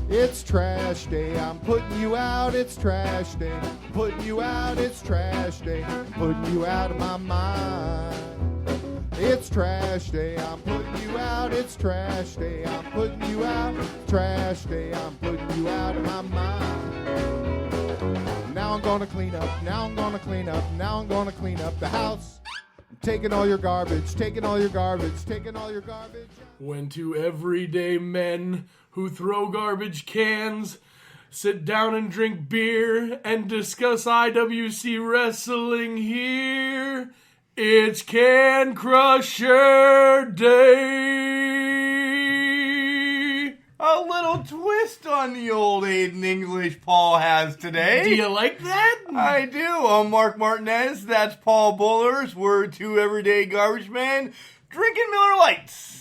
It's trash day, I'm putting you out, it's trash day. Putting you out, it's trash day. Putting you out of my mind. It's trash day, I'm putting you out, it's trash day. I'm putting you out, trash day, I'm putting you out of my mind. Now I'm gonna clean up, now I'm gonna clean up, now I'm gonna clean up the house. Taking all your garbage, taking all your garbage, taking all your garbage. When two everyday men who throw garbage cans sit down and drink beer and discuss IWC wrestling here, it's Can Crusher Day. A little twist on the old Aiden English Paul has today. Do you like that? I do. I'm Mark Martinez. That's Paul Bullers. We're two everyday garbage men drinking Miller Lights.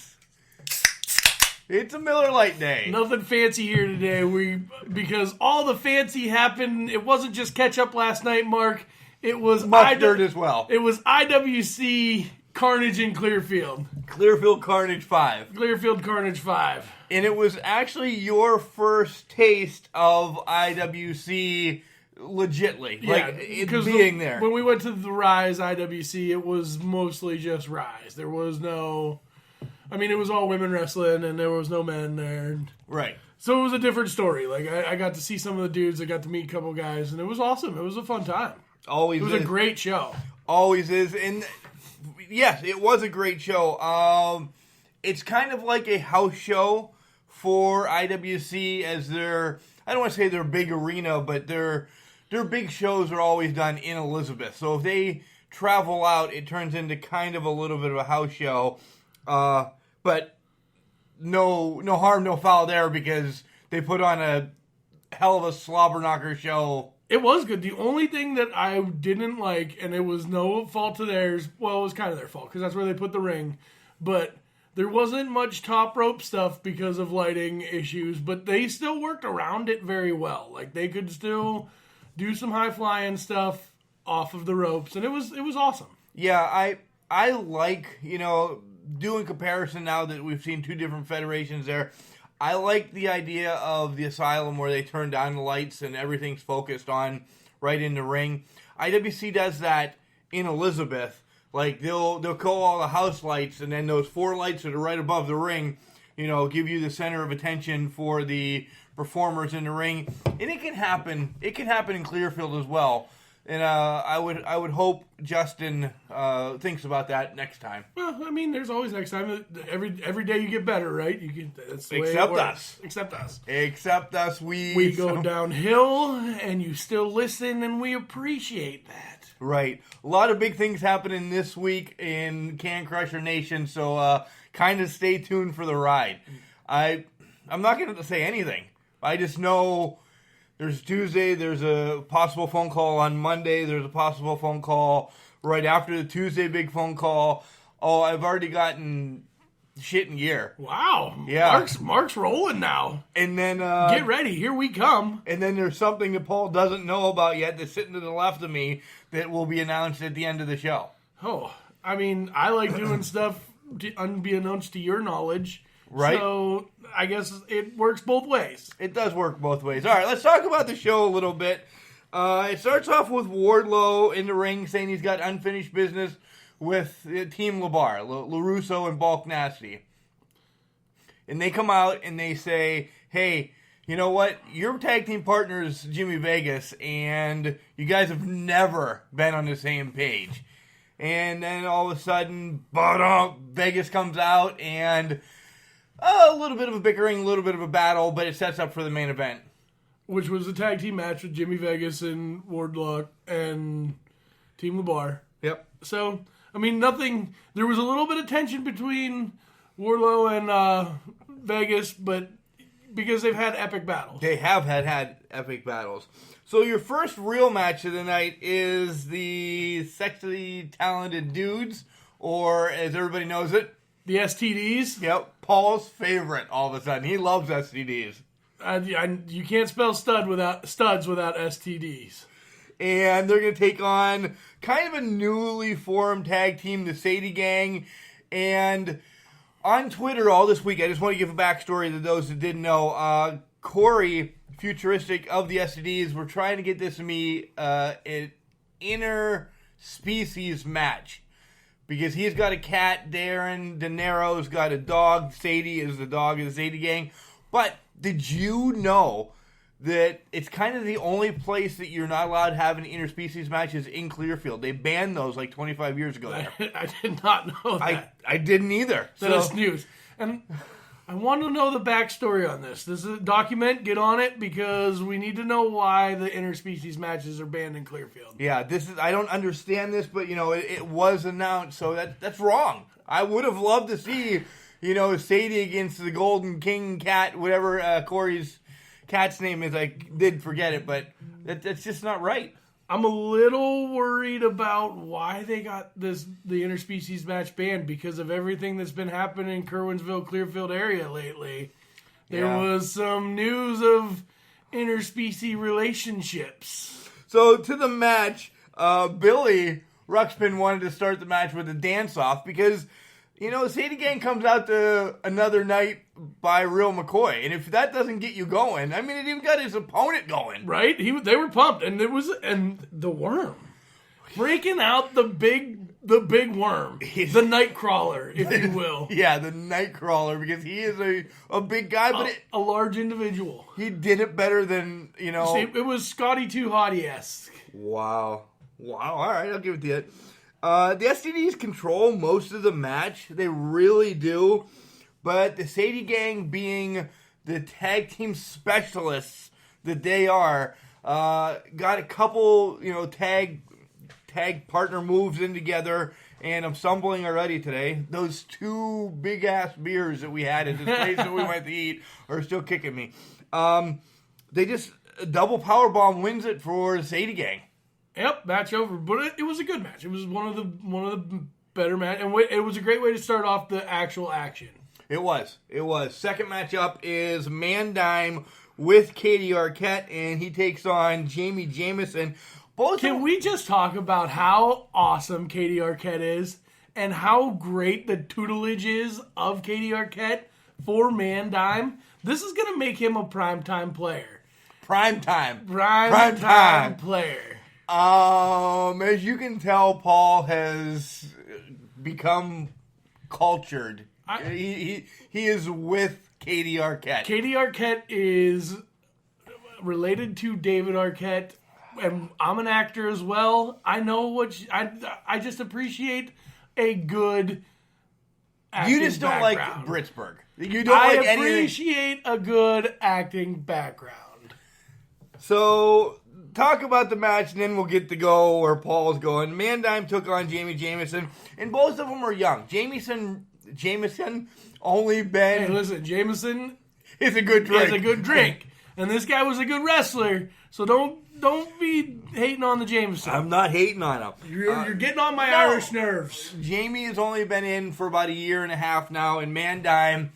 It's a Miller Lite day. Nothing fancy here today. Because all the fancy happened. It wasn't just catch up last night, Mark. It was mustard as well. It was IWC Carnage in Clearfield. Clearfield Carnage 5. Clearfield Carnage 5. And it was actually your first taste of IWC legitly. Yeah, like, it being there. When we went to the Rise IWC, it was mostly just Rise. There was no... I mean, it was all women wrestling, and there was no men there. Right. So it was a different story. Like, I got to see some of the dudes. I got to meet a couple guys, and it was awesome. It was a fun time. Always It was a great show. Always is. And, yes, it was a great show. It's kind of like a house show for IWC as their... I don't want to say their big arena, but their big shows are always done in Elizabeth. So if they travel out, it turns into kind of a little bit of a house show. But no harm, no foul there because they put on a hell of a slobber knocker show. It was good. The only thing that I didn't like, and it was no fault to theirs, well, it was kind of their fault because that's where they put the ring, but there wasn't much top rope stuff because of lighting issues, but they still worked around it very well. Like, they could still do some high flying stuff off of the ropes, and it was awesome. Yeah, I like, doing comparison now that we've seen two different federations there. I like the idea of the Asylum where they turn down the lights and everything's focused on right in the ring. IWC does that in Elizabeth. Like, they'll call all the house lights, and then those 4 lights that are right above the ring, give you the center of attention for the performers in the ring. And it can happen. It can happen in Clearfield as well. And I would hope Justin thinks about that next time. Well, I mean, there's always next time. Every day you get better, right? That's the way Except it works. us. Except us. Except us. We go downhill, and you still listen, and we appreciate that. Right. A lot of big things happening this week in Can Crusher Nation, so kind of stay tuned for the ride. I'm not going to say anything. I just know... There's Tuesday, there's a possible phone call on Monday, there's a possible phone call right after the Tuesday big phone call. Oh, I've already gotten shit in gear. Wow. Yeah. Mark's rolling now. And then... get ready, here we come. And then there's something that Paul doesn't know about yet that's sitting to the left of me that will be announced at the end of the show. Oh, I mean, I like doing stuff unbeknownst to your knowledge. Right. So, I guess it works both ways. It does work both ways. All right, let's talk about the show a little bit. It starts off with Wardlow in the ring saying he's got unfinished business with Team LeBar, LaRusso and Bulk Nasty. And they come out and they say, hey, you know what? Your tag team partner is Jimmy Vegas, and you guys have never been on the same page. And then all of a sudden, Vegas comes out and... a little bit of a bickering, a little bit of a battle, but it sets up for the main event. Which was a tag team match with Jimmy Vegas and Wardlow and Team LeBar. Yep. So, I mean, nothing... There was a little bit of tension between Wardlow and Vegas, but because they've had epic battles. They have had epic battles. So your first real match of the night is the Sexy Talented Dudes, or as everybody knows it, The STDs? Yep, Paul's favorite all of a sudden. He loves STDs. You can't spell studs without STDs. And they're going to take on kind of a newly formed tag team, the Sadie Gang. And on Twitter all this week, I just want to give a backstory to those that didn't know. Corey, futuristic of the STDs, were trying to get this to me an inter-species match. Because he's got a cat, Darren De Niro's got a dog, Sadie is the dog of the Sadie gang. But did you know that it's kind of the only place that you're not allowed to have an interspecies match is in Clearfield? They banned those like 25 years ago there. I did not know that. I didn't either. That is news. And I want to know the backstory on this. This is a document. Get on it, because we need to know why the interspecies matches are banned in Clearfield. Yeah, I don't understand this, but it was announced, so that's wrong. I would have loved to see, Sadie against the Golden King cat, whatever Corey's cat's name is. I did forget it, but that's just not right. I'm a little worried about why they got the interspecies match banned, because of everything that's been happening in Kerwinsville, Clearfield area lately. There was some news of interspecies relationships. So to the match, Billy Ruxpin wanted to start the match with a dance-off because, Sadie Gang comes out to Another Night by Real McCoy. And if that doesn't get you going, it even got his opponent going. Right? They were pumped. And the worm. Breaking out the big worm. The Nightcrawler, if you will. Yeah, the Nightcrawler, because he is a big guy. But a large individual. He did it better than, See, it was Scotty 2 Hottie-esque. Wow. All right, I'll give it to you. The STDs control most of the match. They really do. But the Sadie Gang, being the tag team specialists that they are, got a couple, tag partner moves in together. And I'm stumbling already today. Those 2 big-ass beers that we had at this place that we went to eat are still kicking me. They just double powerbomb wins it for the Sadie Gang. Yep, match over. But it was a good match. It was one of the better matches. And it was a great way to start off the actual action. It was. Second match up is Mandime with Katie Arquette, and he takes on Jamie Jamison. Can we just talk about how awesome Katie Arquette is and how great the tutelage is of Katie Arquette for Mandime? This is going to make him a primetime player. Primetime player. As you can tell, Paul has become cultured. He is with Katie Arquette. Katie Arquette is related to David Arquette, and I'm an actor as well. I know I just appreciate a good acting You just don't background. like Britsburg. You don't like anything. I appreciate a good acting background. So, talk about the match, and then we'll get to go where Paul's going. Mandime took on Jamie Jamison, and both of them are young. Jamison only been... Hey, listen, Jamison is a good drink. Is a good drink. And this guy was a good wrestler, so don't be hating on the Jamison. I'm not hating on him. You're getting on my Irish nerves. Jamie has only been in for about a year and a half now, and Mandime,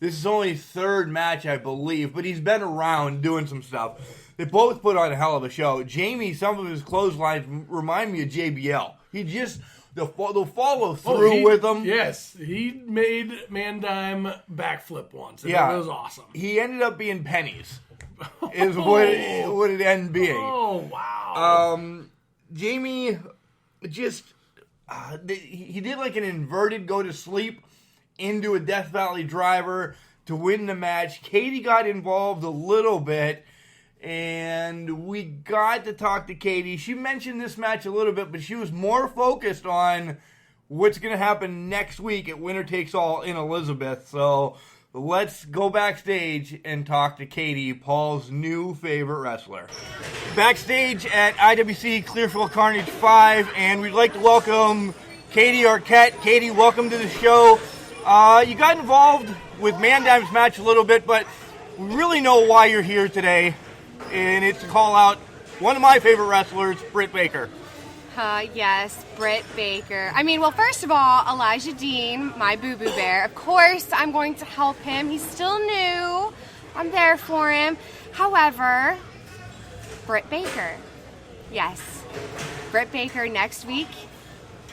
this is only his 3rd match, I believe, but he's been around doing some stuff. They both put on a hell of a show. Jamie, some of his clotheslines remind me of JBL. He just, the follow through with him. Yes, he made Mandime backflip once, and it was awesome. He ended up being pennies, is what it ended being. Oh, wow. Jamie just, he did like an inverted go to sleep into a Death Valley driver to win the match. Katie got involved a little bit. And we got to talk to Katie. She mentioned this match a little bit, but she was more focused on what's going to happen next week at Winner Takes All in Elizabeth. So let's go backstage and talk to Katie, Paul's new favorite wrestler. Backstage at IWC Clearfield Carnage 5, and we'd like to welcome Katie Arquette. Katie, welcome to the show. You got involved with Mandime's match a little bit, but we really know why you're here today. And it's to call out one of my favorite wrestlers, Britt Baker. Yes, Britt Baker. Well, first of all, Elijah Dean, my boo-boo bear. Of course, I'm going to help him. He's still new. I'm there for him. However, Britt Baker. Yes, Britt Baker next week.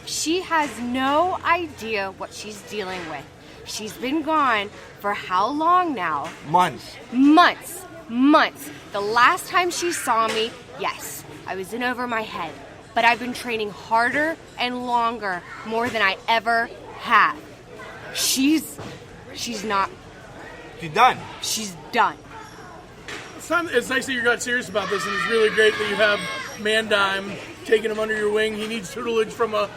She has no idea what she's dealing with. She's been gone for how long now? Months. Months. The last time she saw me, yes, I was in over my head. But I've been training harder and longer, more than I ever have. She's not. She's done. She's done. It's nice that you got serious about this, and it's really great that you have Mandime taking him under your wing. He needs tutelage from a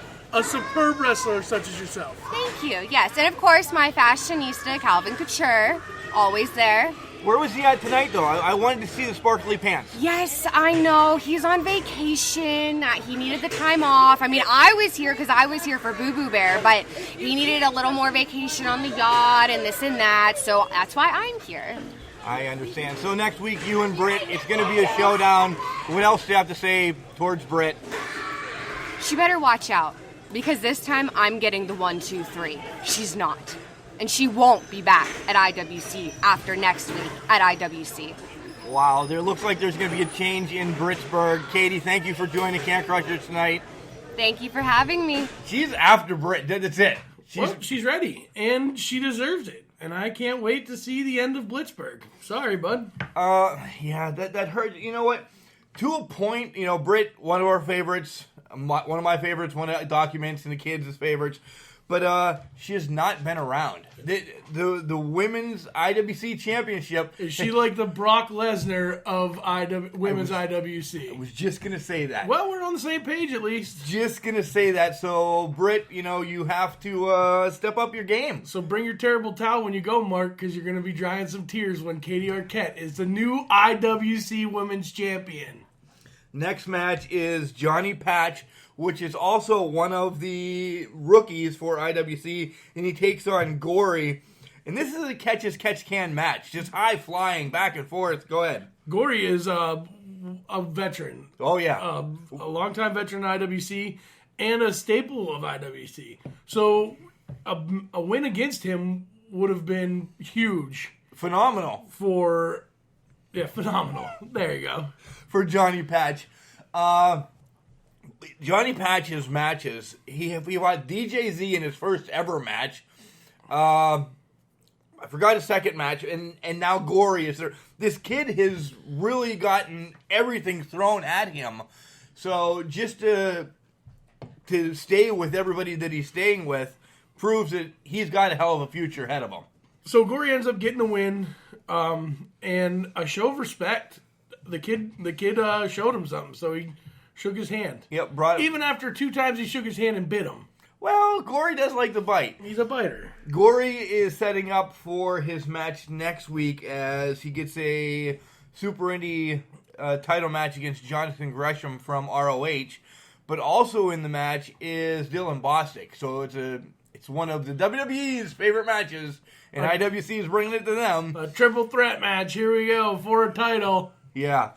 superb wrestler such as yourself. Thank you. Yes, and of course my fashionista, Calvin Couture, always there. Where was he at tonight, though? I wanted to see the sparkly pants. Yes, I know. He's on vacation. He needed the time off. I mean, I was here because I was here for Boo Boo Bear, but he needed a little more vacation on the yacht and this and that, so that's why I'm here. I understand. So next week, you and Britt, it's going to be a showdown. What else do you have to say towards Britt? She better watch out, because this time I'm getting the 1, 2, 3. She's not. And she won't be back at IWC after next week at IWC. Wow, there looks like there's going to be a change in Brittsburg. Katie, thank you for joining Camp Crushers tonight. Thank you for having me. She's after Britt. That's it. She's ready, and she deserves it. And I can't wait to see the end of Blitzburg. Sorry, bud. Yeah, that hurt. You know what? To a point, you know, Britt, one of our favorites, one of my favorites, one of the documents and the kids' favorites. But she has not been around. The women's IWC championship. Is she like the Brock Lesnar of women's IWC? I was just going to say that. Well, we're on the same page at least. Just going to say that. So, Britt, you know, you have to step up your game. So bring your terrible towel when you go, Mark, because you're going to be drying some tears when Katie Arquette is the new IWC women's champion. Next match is Johnny Patch, which is also one of the rookies for IWC, and he takes on Gory. And this is a catch-as-catch-can match, just high-flying, back and forth. Go ahead. Gory is a veteran. Oh, yeah. A longtime veteran of IWC and a staple of IWC. So a win against him would have been huge. Phenomenal. Phenomenal. There you go. For Johnny Patch. Johnny Patch's matches, he fought DJ Z in his first ever match. I forgot his second match, and now Gory is there. This kid has really gotten everything thrown at him. So just to stay with everybody that he's staying with proves that he's got a hell of a future ahead of him. So Gory ends up getting a win, and a show of respect. The kid showed him something, so he shook his hand. Yep, even after 2 times he shook his hand and bit him. Well, Gory does like to bite. He's a biter. Gory is setting up for his match next week as he gets a Super Indie title match against Jonathan Gresham from ROH. But also in the match is Dylan Bostic. So it's one of the WWE's favorite matches, and IWC is bringing it to them. A triple threat match. Here we go for a title. Yeah.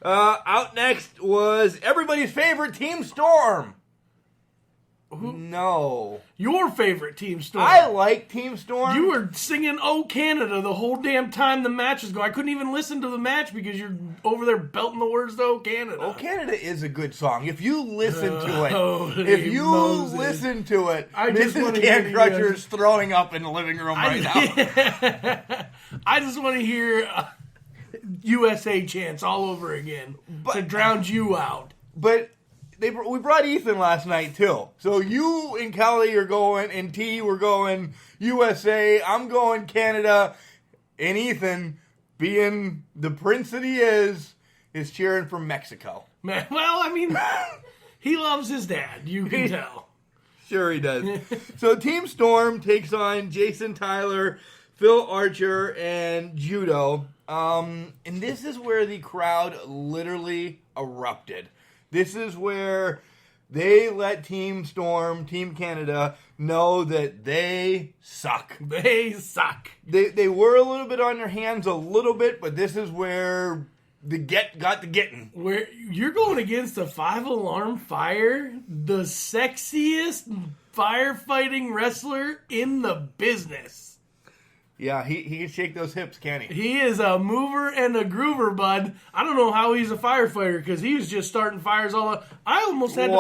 Out next was everybody's favorite Team Storm. No. Your favorite Team Storm. I like Team Storm. You were singing "Oh Canada" the whole damn time the match was going. I couldn't even listen to the match because you're over there belting the words to "Oh Canada." "Oh Canada" is a good song. If you listen to it, Moses. listen to it, Mrs. Camp Crushers throwing up in the living room right now. I just want to hear USA chants all over again to drown you out. But we brought Ethan last night too. So you and Kelly are going, and T were going USA. I'm going Canada, and Ethan, being the prince that he is cheering for Mexico. Man, well, I mean, he loves his dad. You can tell. Sure he does. So Team Storm takes on Jason Tyler, Phil Archer, and Judo. And this is where the crowd literally erupted. This is where they let Team Storm, Team Canada, know that they suck. They suck. They were a little bit on their hands a little bit, but this is where got the getting. Where you're going against a 5-alarm fire, the sexiest firefighting wrestler in the business. Yeah, he can shake those hips, can't he? He is a mover and a groover, bud. I don't know how he's a firefighter because he was just starting fires all up. I almost had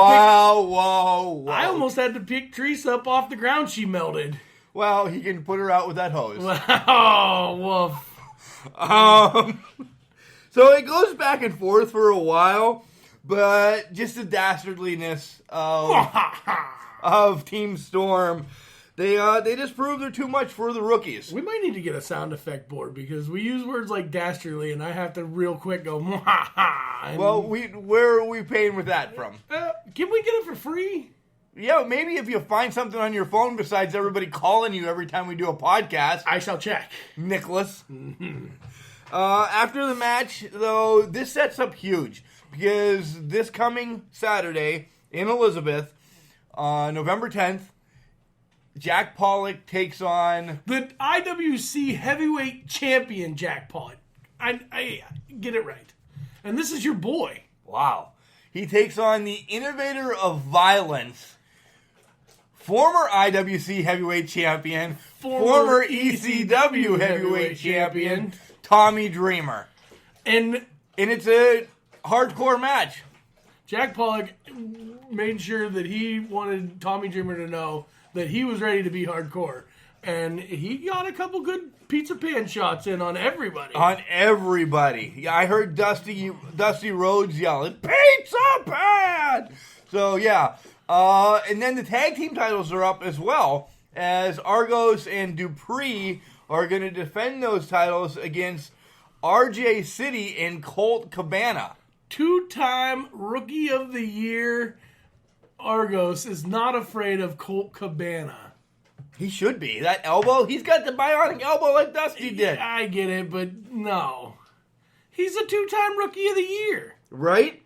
to pick Treese up off the ground. She melted. Well, he can put her out with that hose. Oh, woof. So it goes back and forth for a while, but just the dastardliness of Team Storm, they just prove they're too much for the rookies. We might need to get a sound effect board because we use words like dastardly, and I have to real quick go. Well, where are we paying with that from? Can we get it for free? Yeah, maybe if you find something on your phone besides everybody calling you every time we do a podcast. I shall check. Nicholas. After the match, though, this sets up huge because this coming Saturday in Elizabeth, November 10th, Jack Pollock takes on the IWC Heavyweight Champion, Jack Pollock. I get it right. And this is your boy. Wow. He takes on the innovator of violence, former IWC Heavyweight Champion, former ECW Heavyweight Champion, Tommy Dreamer. And it's a hardcore match. Jack Pollock made sure that he wanted Tommy Dreamer to know that he was ready to be hardcore. And he got a couple good pizza pan shots in on everybody. Yeah, I heard Dusty Rhodes yelling, "Pizza pan!" So, yeah. And then the tag team titles are up as well, as Argos and Dupree are going to defend those titles against RJ City and Colt Cabana. Two-time Rookie of the Year Argos is not afraid of Colt Cabana. He should be. That elbow, he's got the bionic elbow like Dusty did. I get it, but no. He's a two-time Rookie of the Year. Right?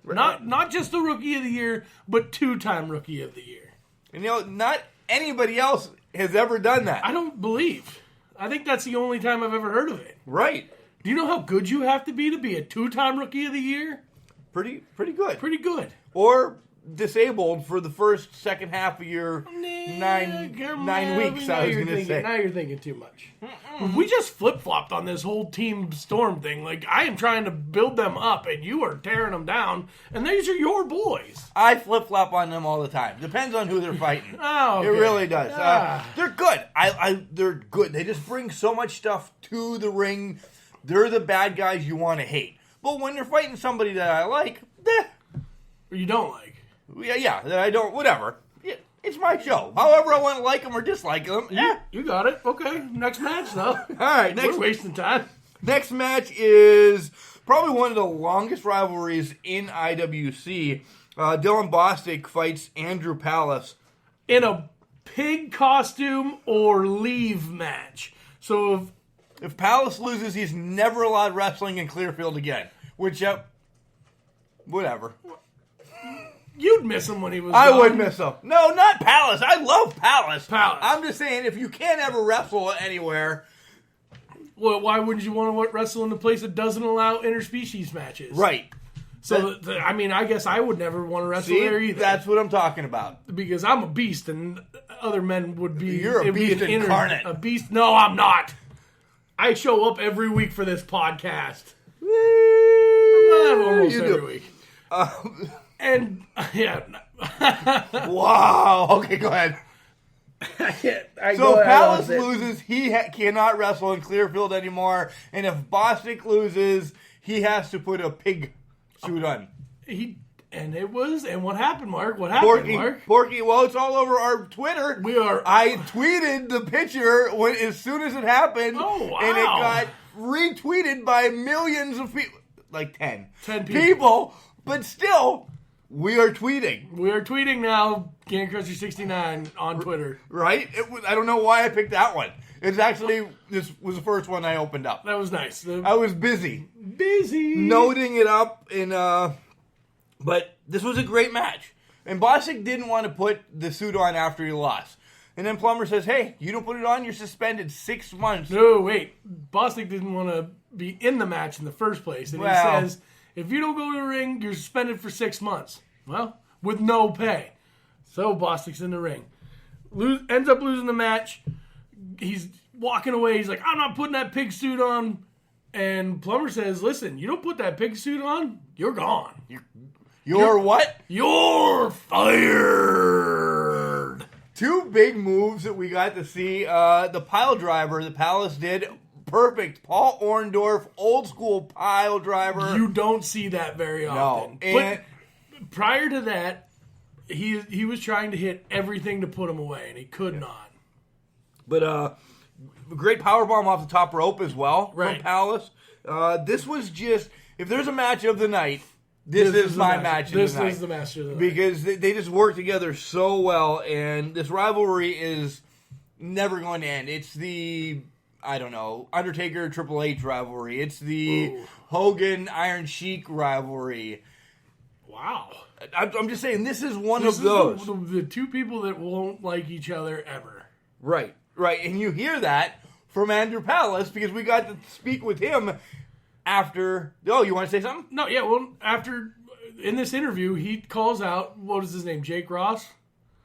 Not just the Rookie of the Year, but two-time Rookie of the Year. And not anybody else has ever done that. I don't believe. I think that's the only time I've ever heard of it. Right. Do you know how good you have to be a two-time Rookie of the Year? Pretty good. Pretty good. Or disabled for the second half of your 9 weeks, I was going to say. Now you're thinking too much. We just flip-flopped on this whole Team Storm thing. Like, I am trying to build them up, and you are tearing them down, and these are your boys. I flip-flop on them all the time. Depends on who they're fighting. Oh, okay. It really does. They're good. They're good. They just bring so much stuff to the ring. They're the bad guys you want to hate. But when they're fighting somebody that I like, Or you don't like. Yeah, that I don't, whatever. Yeah, it's my show. However I want to like them or dislike them. You got it. Okay, next match, though. All right, We're wasting time. Next match is probably one of the longest rivalries in IWC. Dylan Bostic fights Andrew Palace. In a pig costume or leave match. So if Palace loses, he's never allowed wrestling in Clearfield again. Which, whatever. You'd miss him when he was I gone. would miss him. No, not Palace. I love Palace. Palace. I'm just saying, if you can't ever wrestle anywhere. Well, why wouldn't you want to wrestle in a place that doesn't allow interspecies matches? Right. So, I guess I would never want to wrestle there either. That's what I'm talking about. Because I'm a beast and other men would be... You're a beast incarnate. A beast? No, I'm not. I show up every week for this podcast. Almost every week. And, yeah. Wow. Okay, go ahead. So Palace loses, he cannot wrestle in Clearfield anymore. And if Bostic loses, he has to put a pig suit on. And what happened, Mark? What happened, Mark? Porky, well, it's all over our Twitter. I tweeted the picture as soon as it happened. Oh, wow. And it got retweeted by millions of people. Like 10. 10 people. But still... We are tweeting. We are tweeting now, Can Crusher 69 on Twitter. Right? I don't know why I picked that one. It's actually, this was the first one I opened up. That was nice. I was busy. Busy. Noting it up. But this was a great match. And Bostic didn't want to put the suit on after he lost. And then Plummer says, hey, you don't put it on, you're suspended 6 months. No, wait. Bostic didn't want to be in the match in the first place. And he says... If you don't go to the ring, you're suspended for 6 months. Well, with no pay. So Bostic's in the ring. Ends up losing the match. He's walking away. He's like, I'm not putting that pig suit on. And Plummer says, listen, you don't put that pig suit on, you're gone. You're what? You're fired. Two big moves that we got to see. The pile driver that Palace did. Perfect. Paul Orndorff, old school pile driver. You don't see that very often. No. And but prior to that, he was trying to hit everything to put him away, and he could not. But great power bomb off the top rope as well Right. from Palace. This was just, if there's a match of the night, this is my match of the night. This is the match of the night. Because they just work together so well, and this rivalry is never going to end. It's the, I don't know, Undertaker Triple H rivalry. It's the Hogan Iron Sheik rivalry. Wow. I'm just saying, this is one of those. The two people that won't like each other ever. Right. And you hear that from Andrew Palace because we got to speak with him after. Oh, you want to say something? No, yeah, well, in this interview, he calls out, what is his name, Jake Ross?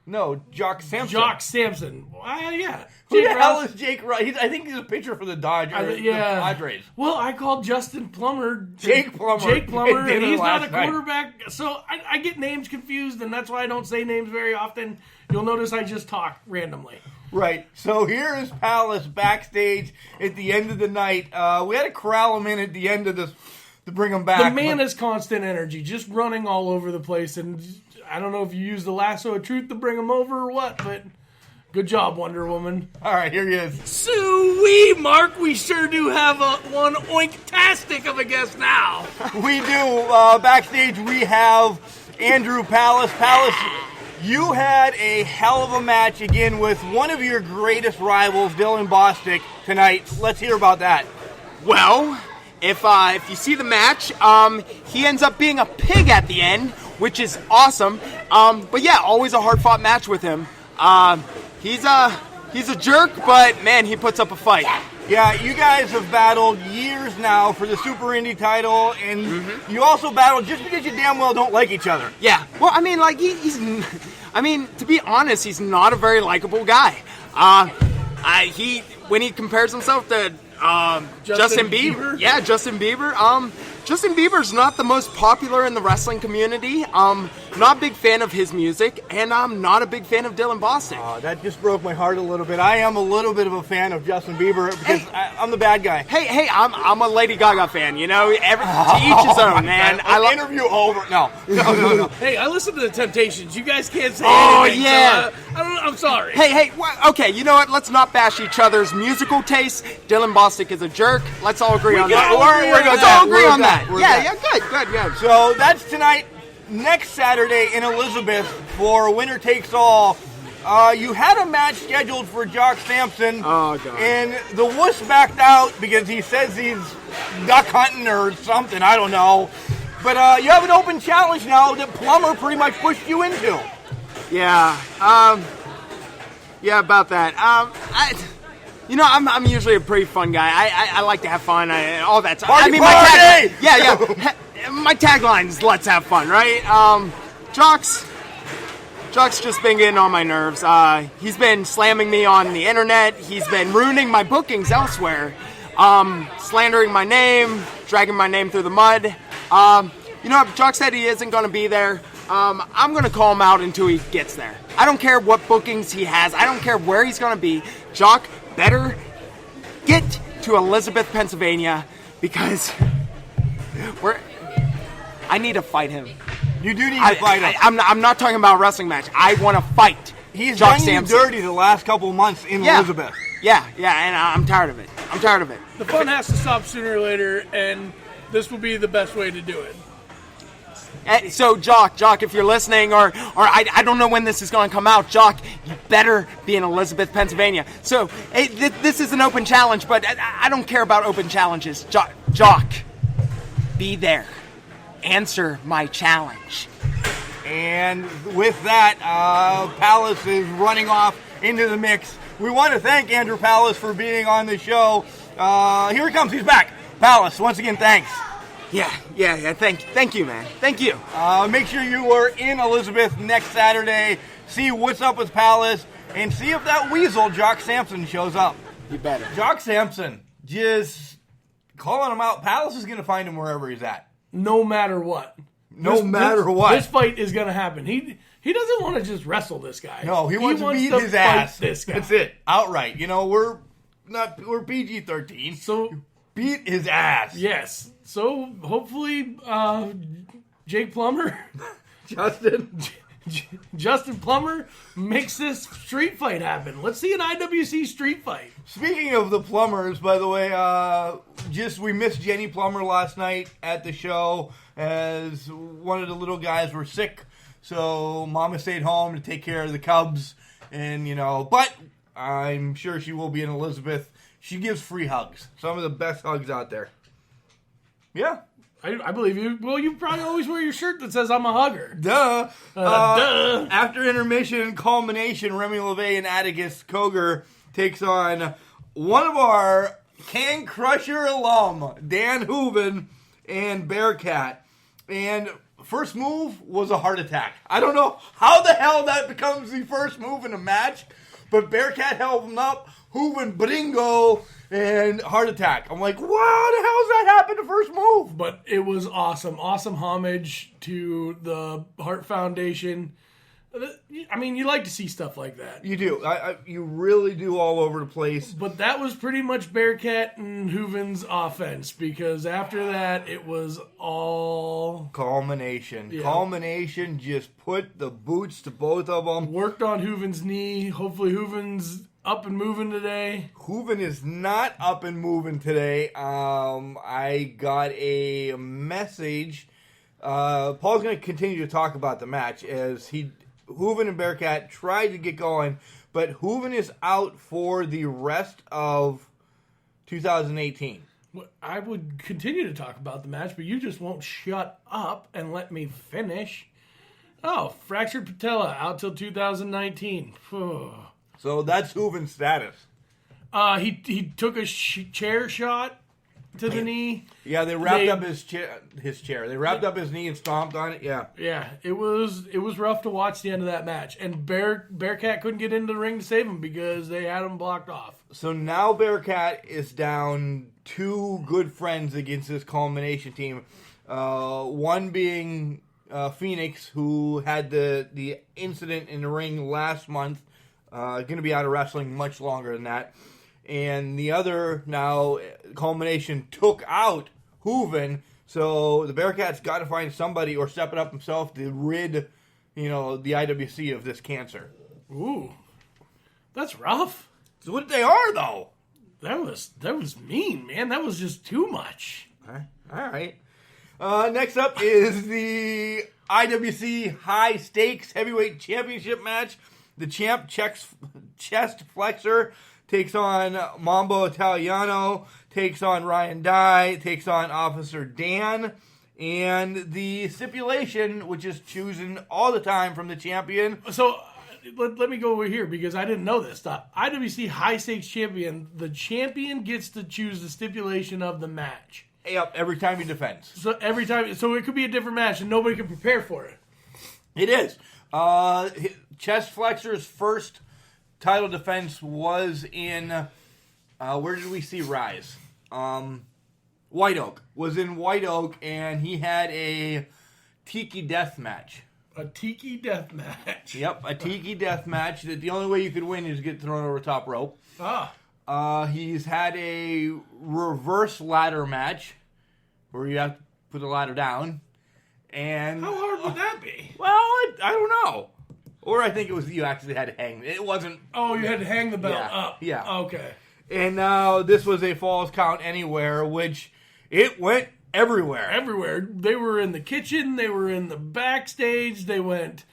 No, Jock Sampson. Jock Sampson. Yeah. Who Jake the hell Ross. is Jake Ross? I think he's a pitcher for the Dodgers. Yeah. The Padres. Well, I called Justin Plummer. Jake Plummer. And he's not a last night. quarterback. So I get names confused, and that's why I don't say names very often. You'll notice I just talk randomly. Right. So here is Palace backstage at the end of the night. We had to corral him in at the end of this to bring him back. The man has constant energy, just running all over the place. And I don't know if you use the lasso of truth to bring him over or what, but good job, Wonder Woman. All right, here he is. Soo-wee, Mark, we sure do have one oink-tastic of a guest now. We do. Backstage, we have Andrew Palace. Palace, you had a hell of a match again with one of your greatest rivals, Dylan Bostic, tonight. Let's hear about that. Well, if you see the match, he ends up being a pig at the end, which is awesome. But yeah, always a hard-fought match with him. He's a jerk, but man, he puts up a fight. Yeah, you guys have battled years now for the Super Indie title, and you also battled just because you damn well don't like each other. Yeah. Well, I mean, like to be honest, he's not a very likable guy. When he compares himself to Justin Bieber. Yeah, Justin Bieber. Justin Bieber's not the most popular in the wrestling community. Not a big fan of his music, and I'm not a big fan of Dylan Bostic. Oh, that just broke my heart a little bit. I am a little bit of a fan of Justin Bieber because I'm the bad guy. Hey, I'm a Lady Gaga fan. You know, to each his own, man. Interview over. No. Hey, I listen to the Temptations. You guys can't say anything. Yeah. So, I'm sorry. Hey, okay, you know what? Let's not bash each other's musical tastes. Dylan Bostic is a jerk. Let's all agree on that. Let's all agree on that. Yeah, good. So that's tonight. Next Saturday in Elizabeth for Winner Takes All. You had a match scheduled for Jock Sampson. Oh, God. And the wuss backed out because he says he's duck hunting or something. I don't know. But you have an open challenge now that Plummer pretty much pushed you into. Yeah. Yeah, about that. I'm usually a pretty fun guy. I like to have fun. All that stuff. Party! My tagline's "Let's have fun," right? Jock's just been getting on my nerves. He's been slamming me on the internet. He's been ruining my bookings elsewhere. Slandering my name, dragging my name through the mud. Jock said he isn't going to be there. I'm going to call him out until he gets there. I don't care what bookings he has. I don't care where he's going to be. Jock better get to Elizabeth, Pennsylvania, because I need to fight him. You do need to fight him. I'm not talking about a wrestling match. I want to fight. He's Jock done Sampson. you dirty the last couple months in Elizabeth. Yeah, and I'm tired of it. The fun has to stop sooner or later, and this will be the best way to do it. So, Jock, if you're listening, or I don't know when this is going to come out, Jock, you better be in Elizabeth, Pennsylvania. So, this is an open challenge, but I don't care about open challenges. Jock, be there. Answer my challenge. And with that, Palace is running off into the mix. We want to thank Andrew Palace for being on the show. Here he comes. He's back. Palace, once again, thanks. Yeah. Thank you, man. Thank you. Make sure you are in Elizabeth next Saturday. See what's up with Palace and see if that weasel, Jock Sampson, shows up. You better. Jock Sampson, just calling him out. Palace is going to find him wherever he's at. No matter what. no matter what. This fight is going to happen. He doesn't want to just wrestle this guy. No, he wants to beat his fight ass. This guy. That's it. Outright. We're PG-13. So beat his ass. yes. So hopefully Jake Plummer, Justin Plummer makes this street fight happen. Let's see an IWC street fight. Speaking of the Plumbers, by the way, we missed Jenny Plummer last night at the show as one of the little guys were sick. So Mama stayed home to take care of the Cubs. And, but I'm sure she will be in Elizabeth. She gives free hugs. Some of the best hugs out there. Yeah. I believe you. Well, you probably always wear your shirt that says I'm a hugger. Duh. Duh. After intermission culmination, Remy LeVay and Atticus Koger takes on one of our Can Crusher alum, Dan Hooven and Bearcat. And first move was a heart attack. I don't know how the hell that becomes the first move in a match, but Bearcat held him up, Hooven, Bringo, and heart attack. I'm like, wow, the hell's that happened the first move? But it was awesome. Awesome homage to the Heart Foundation. I mean, you like to see stuff like that. You do. You really do all over the place. But that was pretty much Bearcat and Hooven's offense, because after that, it was all... Culmination. Yeah. Culmination just put the boots to both of them. Worked on Hooven's knee. Hopefully Hooven's up and moving today. Hooven is not up and moving today. I got a message. Paul's going to continue to talk about the match as Hooven and Bearcat tried to get going, but Hooven is out for the rest of 2018. I would continue to talk about the match, but you just won't shut up and let me finish. Oh, fractured patella out till 2019. So that's Hooven's status. He took a chair shot to the knee. Yeah, they wrapped up his chair. They wrapped up his knee and stomped on it. Yeah. Yeah, it was rough to watch the end of that match. And Bearcat couldn't get into the ring to save him because they had him blocked off. So now Bearcat is down two good friends against this culmination team. One being Phoenix, who had the incident in the ring last month. Going to be out of wrestling much longer than that. And the other, now, culmination took out Hooven. So the Bearcats got to find somebody or step it up himself to rid, the IWC of this cancer. Ooh, that's rough. So what they are, though. That was mean, man. That was just too much. All right. Next up is the IWC High Stakes Heavyweight Championship match. The champ chest flexor takes on Mambo Italiano, takes on Ryan Dye, takes on Officer Dan, and the stipulation, which is chosen all the time from the champion. So let me go over here because I didn't know this. The IWC High Stakes Champion, the champion gets to choose the stipulation of the match. Yep, every time he defends. So every time, so it could be a different match and nobody can prepare for it. It is. Chest flexor's first title defense was in, where did we see Rise? White Oak. Was in White Oak, and he had a Tiki Death match. A Tiki Death match. Yep, a Tiki Death match that the only way you could win is get thrown over top rope. He's had a reverse ladder match where you have to put the ladder down. And how hard would that be? Well, I don't know. Or I think it was you actually had to hang. It wasn't. Oh, you had to hang the belt up. Yeah. Okay. And now this was a Falls Count Anywhere, which it went everywhere. Everywhere. They were in the kitchen. They were in the backstage. They went.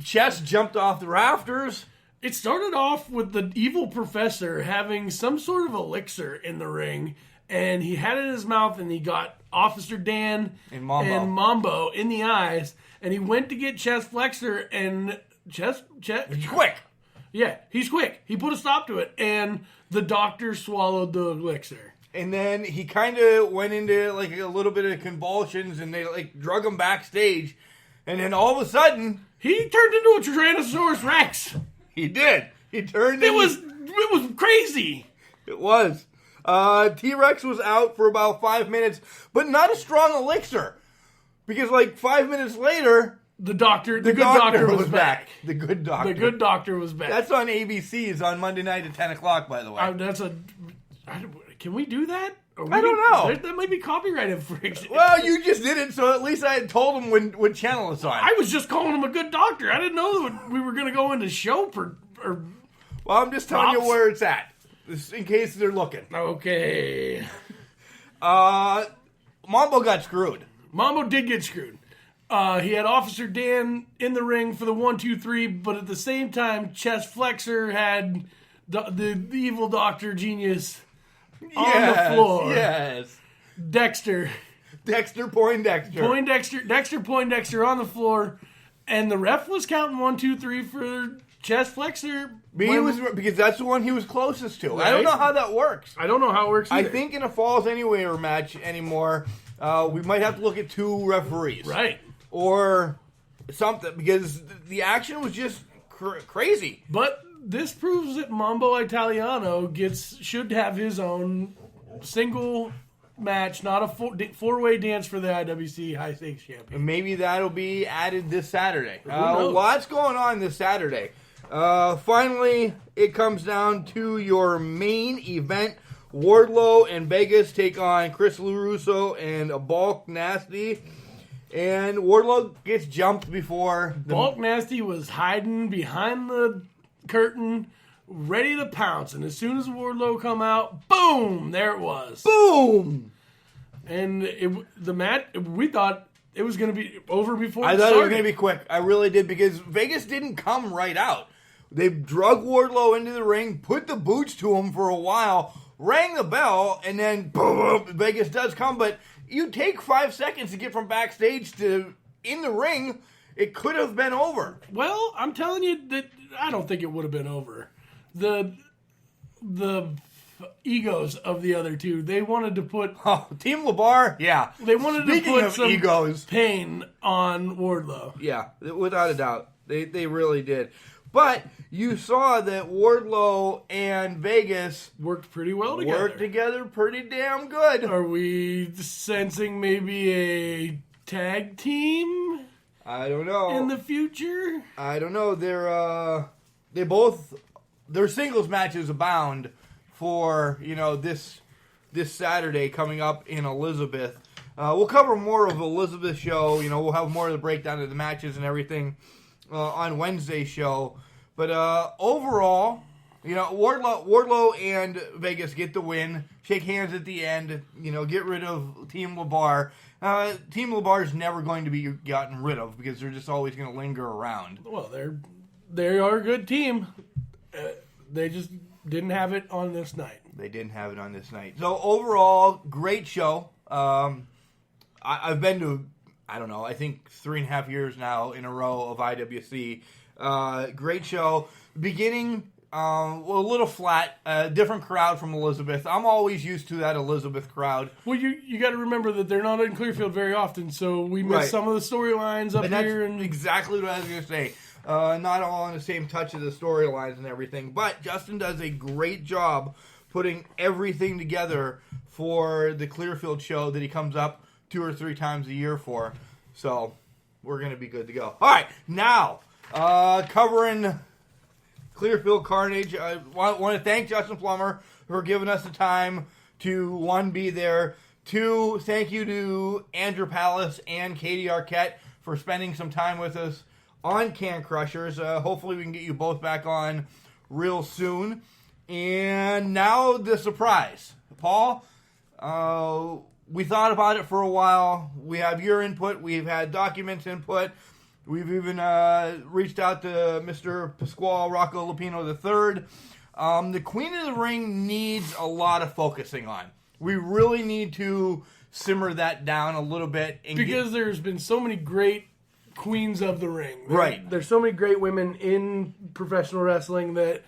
Chest jumped off the rafters. It started off with the evil professor having some sort of elixir in the ring, and he had it in his mouth, and he got Officer Dan and Mambo in the eyes, and he went to get Chest Flexor, and Chest... He's quick. Yeah, he's quick. He put a stop to it, and the doctor swallowed the elixir. And then he kind of went into like a little bit of convulsions, and they like drug him backstage, and then all of a sudden... He turned into a Tyrannosaurus Rex. He did. He turned It was crazy. It was. T-Rex was out for about 5 minutes, but not a strong elixir. Because like 5 minutes later, the good doctor was back. The good doctor. The good doctor was back. That's on ABC's on Monday night at 10 o'clock, by the way. Can we do that? I don't know. That might be copyright infringement. Well, you just did it, so at least I had told him what channel it's on. I was just calling him a good doctor. I didn't know that we were going to go into show or well, I'm just telling you props. where it's at, just in case they're looking. Okay. Mambo got screwed. Mambo did get screwed. He had Officer Dan in the ring for the 1-2-3, but at the same time, Chest Flexor had the evil Dr. Genius on the floor. Yes. Dexter Poindexter on the floor, and the ref was counting 1-2-3 for Chest Flexor. Because that's the one he was closest to. Right? I don't know how that works. I don't know how it works either. I think in a Falls Anywhere match anymore, we might have to look at 2 referees. Right. Or something, because the action was just crazy. But this proves that Mambo Italiano should have his own single match, not a four-way dance for the IWC High Stakes Champion. And maybe that'll be added this Saturday. knows? Lots going on this Saturday. Finally, it comes down to your main event. Wardlow and Vegas take on Chris LaRusso and Bulk Nasty. And Wardlow gets jumped before... Bulk Nasty was hiding behind the curtain, ready to pounce. And as soon as Wardlow come out, boom, there it was. Boom! And the match, we thought it was going to be over before I it thought started. it was going to be quick. I really did, because Vegas didn't come right out. They drug Wardlow into the ring, put the boots to him for a while, rang the bell, and then boom, Vegas does come. But you take 5 seconds to get from backstage to in the ring, it could have been over. Well, I'm telling you that I don't think it would have been over. The egos of the other two, they wanted to put... Oh, Team LeBar, yeah. They wanted Speaking to put of some egos, pain on Wardlow. yeah, without a doubt. They really did. But you saw that Wardlow and Vegas Worked pretty well together. worked together pretty damn good. Are we sensing maybe a tag team I don't know. in the future? I don't know. Their singles matches abound for this Saturday coming up in Elizabeth. We'll cover more of Elizabeth's show. We'll have more of the breakdown of the matches and everything on Wednesday's show. But overall, Wardlow and Vegas get the win. Shake hands at the end. Get rid of Team LeBar. Team LeBar's never going to be gotten rid of because they're just always going to linger around. Well, they are a good team. They just didn't have it on this night. They didn't have it on this night. So overall, great show. I've been to, I think 3.5 years now in a row of IWC. Great show. Beginning, a little flat. Different crowd from Elizabeth. I'm always used to that Elizabeth crowd. Well, you got to remember that they're not in Clearfield very often, so we miss Right. some of the storylines up And that's here. And exactly what I was going to say. Not all on the same touch of the storylines and everything. But Justin does a great job putting everything together for the Clearfield show that he comes up 2 or 3 times a year for. So we're going to be good to go. All right, now covering Clearfield Carnage. I want to thank Justin Plummer for giving us the time to, 1, be there. 2, thank you to Andrew Palace and Katie Arquette for spending some time with us on Can Crushers. Hopefully we can get you both back on real soon. And now the surprise. Paul, we thought about it for a while. We have your input. We've had Documents input. We've even reached out to Mr. Pasquale Rocco Lupino III. The Queen of the Ring needs a lot of focusing on. We really need to simmer that down a little bit. because there's been so many great queens of the ring. Right. There's so many great women in professional wrestling that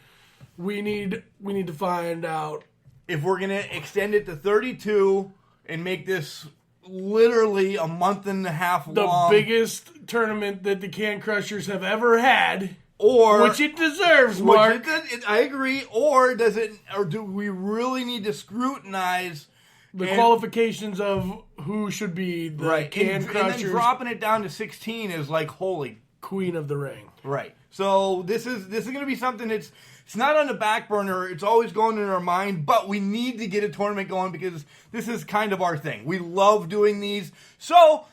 we need to find out. If we're going to extend it to 32 and make this literally a month and a half long. The biggest tournament that the Can Crushers have ever had. Or Which it deserves, Mark. I agree. Or do we really need to scrutinize The qualifications of who should be the Right. Can And Crushers then dropping it down to 16 is like, holy. Queen of the Ring. Right. So this is going to be something that's it's not on the back burner. It's always going in our mind, but we need to get a tournament going because this is kind of our thing. We love doing these. So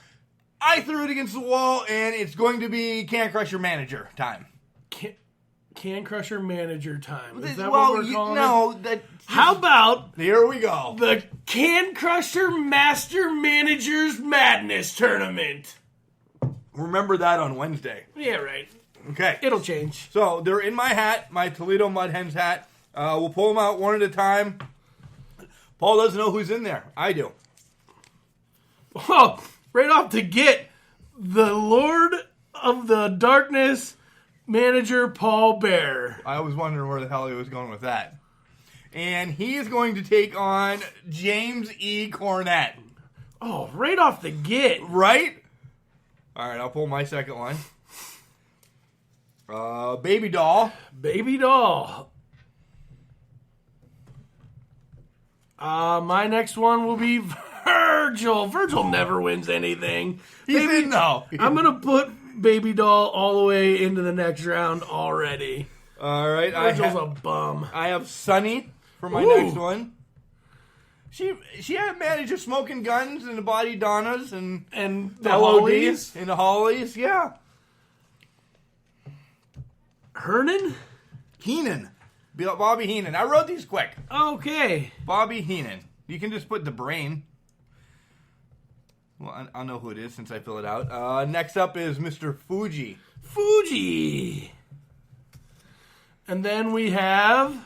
I threw it against the wall, and it's going to be Can Crusher Manager time. Can Crusher Manager time. Is that well, what we're calling no, it? How about here we go. The Can Crusher Master Managers Madness Tournament. Remember that on Wednesday. Yeah, right. Okay. It'll change. So they're in my hat, my Toledo Mud Hens hat. We'll pull them out one at a time. Paul doesn't know who's in there. I do. Oh, right off the get, the Lord of the Darkness Manager Paul Bear. I was wondering where the hell he was going with that. And he is going to take on James E. Cornette. Oh, right off the get. Right? All right, I'll pull my second one. Baby Doll. Baby Doll. My next one will be Virgil. Virgil never wins anything. He's in, though. I'm going to put Baby Doll all the way into the next round already. All right. Virgil's a bum. I have Sunny for my Ooh. next one. She had manager smoking guns and the Body Donnas and the LODs Hollies. and the Hollies. Yeah. Hernan? Heenan. Bobby Heenan. I wrote these quick. Okay. Bobby Heenan. You can just put the brain. Well, I'll know who it is since I fill it out. Next up is Mr. Fuji. Fuji. And then we have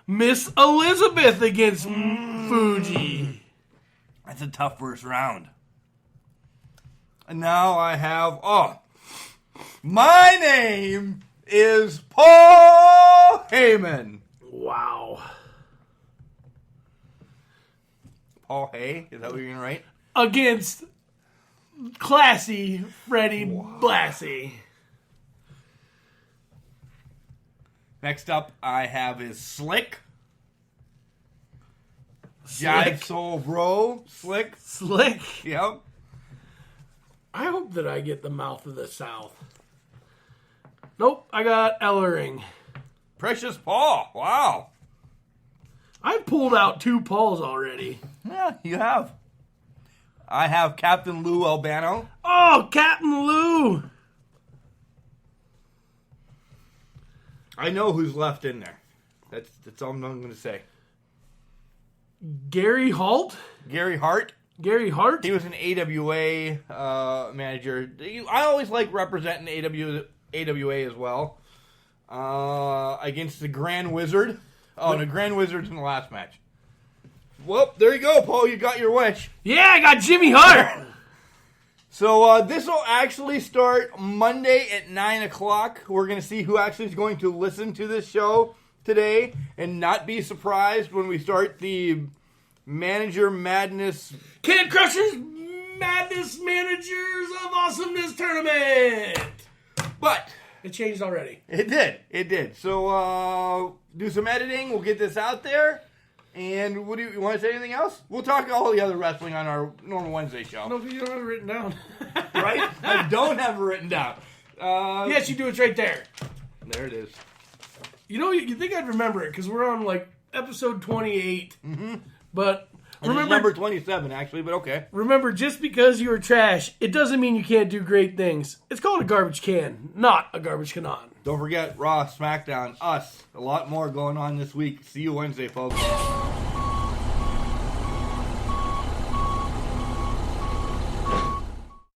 Miss Elizabeth against Fuji. That's a tough first round. And now I have, my name is Paul Heyman. Wow. Paul Hay? Is that what you're going to write? Against classy Freddie Blassie. Next up I have is Slick. Jive Soul Bro. Slick. Yep. I hope that I get the Mouth of the South. Nope, I got Ellering. Precious Paul. Wow. I've pulled out 2 Pauls already. Yeah, you have. I have Captain Lou Albano. Oh, Captain Lou. I know who's left in there. That's all I'm going to say. Gary Holt. Gary Hart. Gary Hart. He was an AWA manager. I always like representing AWA as well. Against the Grand Wizard. Oh, and the Grand Wizard's in the last match. Well, there you go, Paul. You got your wish. Yeah, I got Jimmy Hart. So this will actually start Monday at 9 o'clock. We're going to see who actually is going to listen to this show today and not be surprised when we start the Manager Madness. Can Crushers Madness Managers of Awesomeness Tournament. But it changed already. It did. So do some editing. We'll get this out there. And what do you want to say? Anything else? We'll talk all the other wrestling on our normal Wednesday show. No, you don't have it written down. Right? I don't have it written down. Yes, you do. It's right there. There it is. You know, you think I'd remember it because we're on like episode 28. Mm-hmm. But remember, number 27 actually, but okay. Remember, just because you were trash, it doesn't mean you can't do great things. It's called a garbage can, not a garbage canon. Don't forget Raw, SmackDown, us. A lot more going on this week. See you Wednesday, folks.